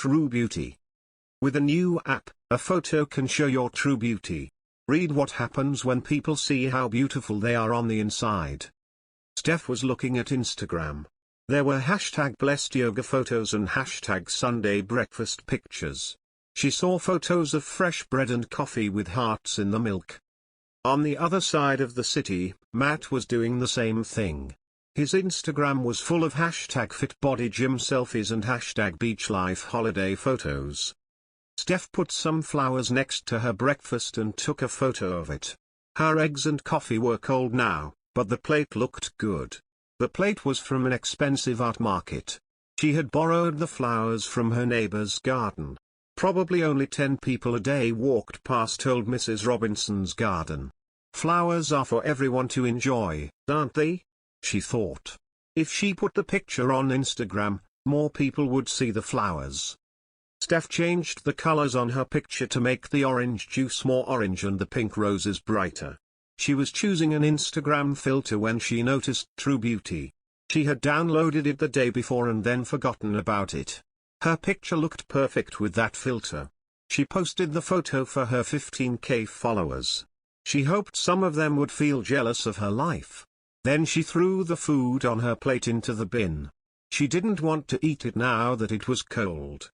True Beauty. With a new app, a photo can show your true beauty. Read what happens when people see how beautiful they are on the inside. Steph was looking at Instagram. There were #blessed yoga photos and #Sunday breakfast pictures. She saw photos of fresh bread and coffee with hearts in the milk. On the other side of the city, Matt was doing the same thing. His Instagram was full of #fit body gym selfies and #beach life holiday photos. Steph put some flowers next to her breakfast and took a photo of it. Her eggs and coffee were cold now, but the plate looked good. The plate was from an expensive art market. She had borrowed the flowers from her neighbor's garden. Probably only 10 people a day walked past old Mrs. Robinson's garden. Flowers are for everyone to enjoy, aren't they? She thought. If she put the picture on Instagram, more people would see the flowers. Steph changed the colors on her picture to make the orange juice more orange and the pink roses brighter. She was choosing an Instagram filter when she noticed True Beauty. She had downloaded it the day before and then forgotten about it. Her picture looked perfect with that filter. She posted the photo for her 15K followers. She hoped some of them would feel jealous of her life. Then she threw the food on her plate into the bin. She didn't want to eat it now that it was cold.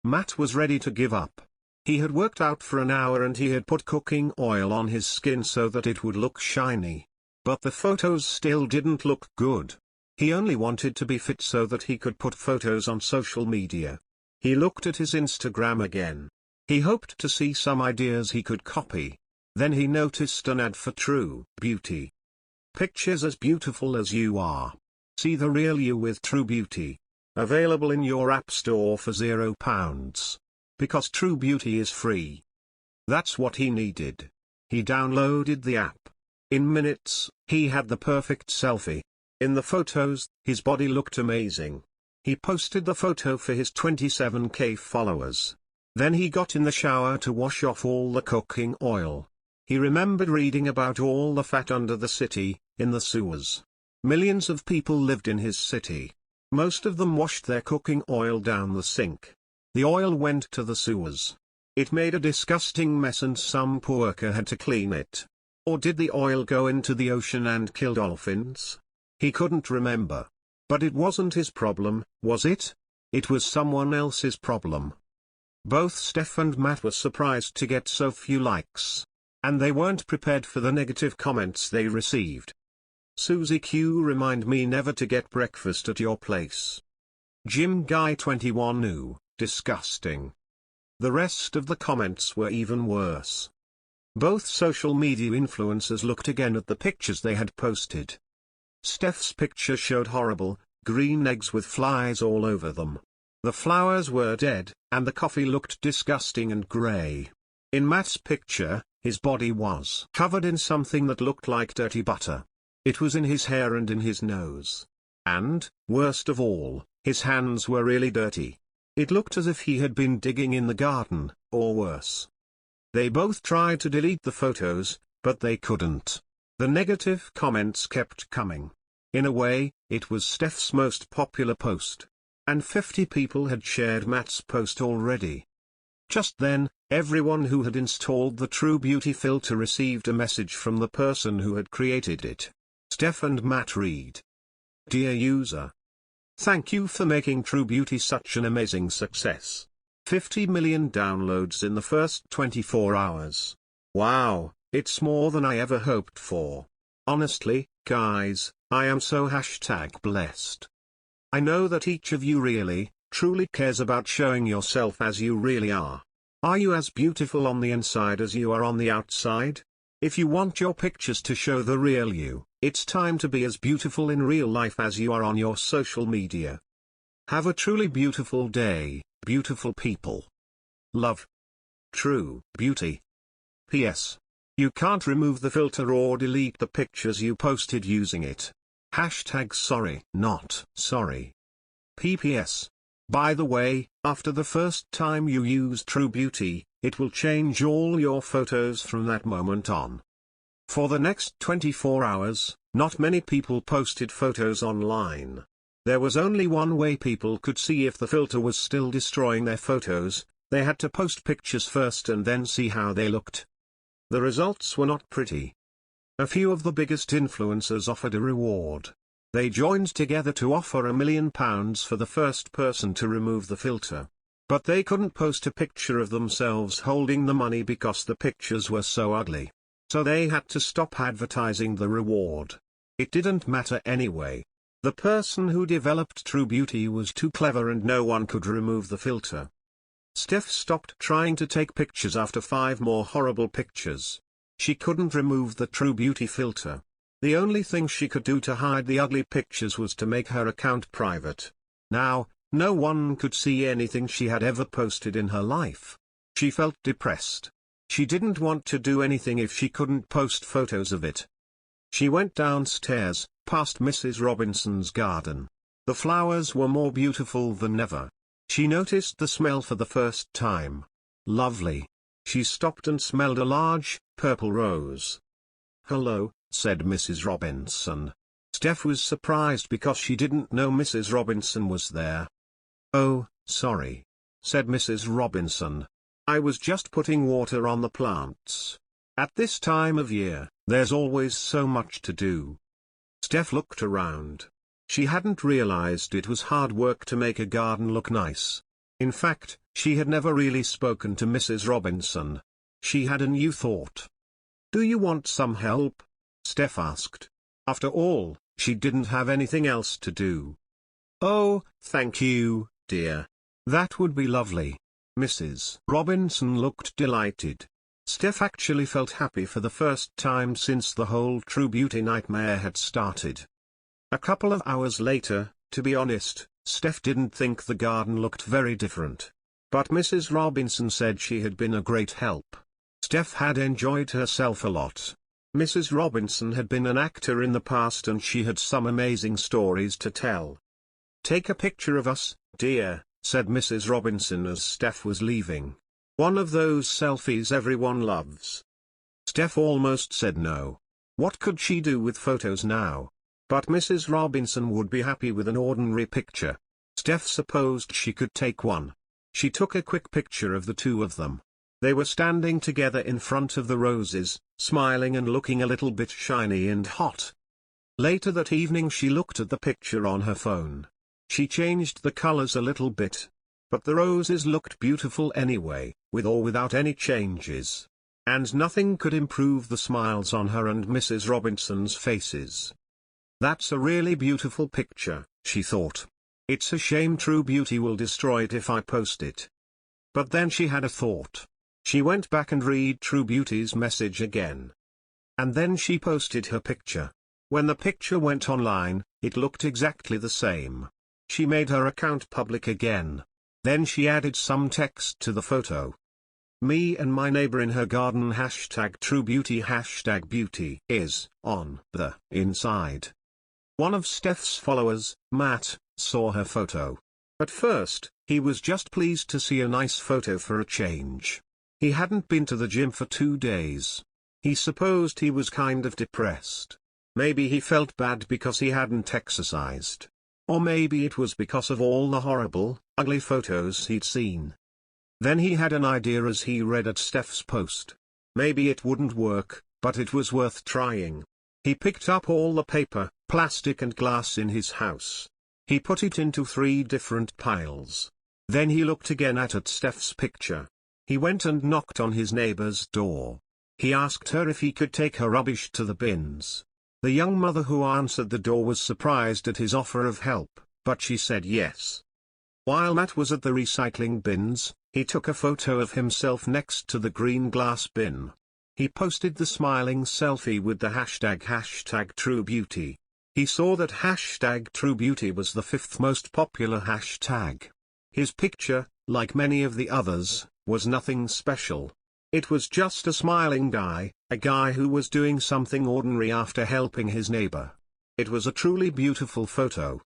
Matt was ready to give up. He had worked out for an hour and he had put cooking oil on his skin so that it would look shiny. But the photos still didn't look good. He only wanted to be fit so that he could put photos on social media. He looked at his Instagram again. He hoped to see some ideas he could copy. Then he noticed an ad for True Beauty. Pictures as beautiful as you are. See the real you with True Beauty. Available in your app store for £0. Because True Beauty is free. That's what he needed. He downloaded the app. In minutes, he had the perfect selfie. In the photos, his body looked amazing. He posted the photo for his 27K followers. Then he got in the shower to wash off all the cooking oil. He remembered reading about all the fat under the city, in the sewers. Millions of people lived in his city. Most of them washed their cooking oil down the sink. The oil went to the sewers. It made a disgusting mess and some poor worker had to clean it. Or did the oil go into the ocean and kill dolphins? He couldn't remember. But it wasn't his problem, was it? It was someone else's problem. Both Steph and Matt were surprised to get so few likes. And they weren't prepared for the negative comments they received. Susie Q remind me never to get breakfast at your place. Jim Guy 21 new, disgusting. The rest of the comments were even worse. Both social media influencers looked again at the pictures they had posted. Steph's picture showed horrible, green eggs with flies all over them. The flowers were dead, and the coffee looked disgusting and grey. In Matt's picture, his body was covered in something that looked like dirty butter. It was in his hair and in his nose. And, worst of all, his hands were really dirty. It looked as if he had been digging in the garden, or worse. They both tried to delete the photos, but they couldn't. The negative comments kept coming. In a way, it was Steph's most popular post. And 50 people had shared Matt's post already. Just then, everyone who had installed the True Beauty filter received a message from the person who had created it. Steph and Matt read. Dear user. Thank you for making True Beauty such an amazing success. 50 million downloads in the first 24 hours. Wow, it's more than I ever hoped for. Honestly, guys, I am so #blessed. I know that each of you really, truly cares about showing yourself as you really are. Are you as beautiful on the inside as you are on the outside? If you want your pictures to show the real you, it's time to be as beautiful in real life as you are on your social media. Have a truly beautiful day, beautiful people. Love. True Beauty. P.S. You can't remove the filter or delete the pictures you posted using it. #sorry, not sorry. P.P.S. By the way, after the first time you use True Beauty, it will change all your photos from that moment on. For the next 24 hours, not many people posted photos online. There was only one way people could see if the filter was still destroying their photos: they had to post pictures first and then see how they looked. The results were not pretty. A few of the biggest influencers offered a reward. They joined together to offer £1 million for the first person to remove the filter. But they couldn't post a picture of themselves holding the money because the pictures were so ugly. So they had to stop advertising the reward. It didn't matter anyway. The person who developed True Beauty was too clever and no one could remove the filter. Steph stopped trying to take pictures after 5 more horrible pictures. She couldn't remove the True Beauty filter. The only thing she could do to hide the ugly pictures was to make her account private. Now, no one could see anything she had ever posted in her life. She felt depressed. She didn't want to do anything if she couldn't post photos of it. She went downstairs, past Mrs. Robinson's garden. The flowers were more beautiful than ever. She noticed the smell for the first time. Lovely. She stopped and smelled a large, purple rose. "Hello," said Mrs. Robinson. Steph was surprised because she didn't know Mrs. Robinson was there. "Oh, sorry," said Mrs. Robinson. "I was just putting water on the plants. At this time of year, there's always so much to do." Steph looked around. She hadn't realized it was hard work to make a garden look nice. In fact, she had never really spoken to Mrs. Robinson. She had a new thought. "Do you want some help?" Steph asked. After all, she didn't have anything else to do. "Oh, thank you, dear. That would be lovely." Mrs. Robinson looked delighted. Steph actually felt happy for the first time since the whole True Beauty nightmare had started. A couple of hours later, to be honest, Steph didn't think the garden looked very different. But Mrs. Robinson said she had been a great help. Steph had enjoyed herself a lot. Mrs. Robinson had been an actor in the past and she had some amazing stories to tell. "Take a picture of us, dear," said Mrs. Robinson as Steph was leaving. "One of those selfies everyone loves." Steph almost said no. What could she do with photos now? But Mrs. Robinson would be happy with an ordinary picture. Steph supposed she could take one. She took a quick picture of the two of them. They were standing together in front of the roses, smiling and looking a little bit shiny and hot. Later that evening she looked at the picture on her phone. She changed the colors a little bit. But the roses looked beautiful anyway, with or without any changes. And nothing could improve the smiles on her and Mrs. Robinson's faces. "That's a really beautiful picture," she thought. "It's a shame True Beauty will destroy it if I post it." But then she had a thought. She went back and read True Beauty's message again. And then she posted her picture. When the picture went online, it looked exactly the same. She made her account public again. Then she added some text to the photo. "Me and my neighbor in her garden #TrueBeauty #beauty is on the inside." One of Steph's followers, Matt, saw her photo. At first, he was just pleased to see a nice photo for a change. He hadn't been to the gym for 2 days. He supposed he was kind of depressed. Maybe he felt bad because he hadn't exercised. Or maybe it was because of all the horrible, ugly photos he'd seen. Then he had an idea as he read at Steph's post. Maybe it wouldn't work, but it was worth trying. He picked up all the paper, plastic and glass in his house. He put it into 3 different piles. Then he looked again at Steph's picture. He went and knocked on his neighbor's door. He asked her if he could take her rubbish to the bins. The young mother who answered the door was surprised at his offer of help, but she said yes. While Matt was at the recycling bins, he took a photo of himself next to the green glass bin. He posted the smiling selfie with the #TrueBeauty. He saw that #TrueBeauty was the 5th most popular hashtag. His picture, like many of the others, was nothing special. It was just a smiling guy, a guy who was doing something ordinary after helping his neighbor. It was a truly beautiful photo.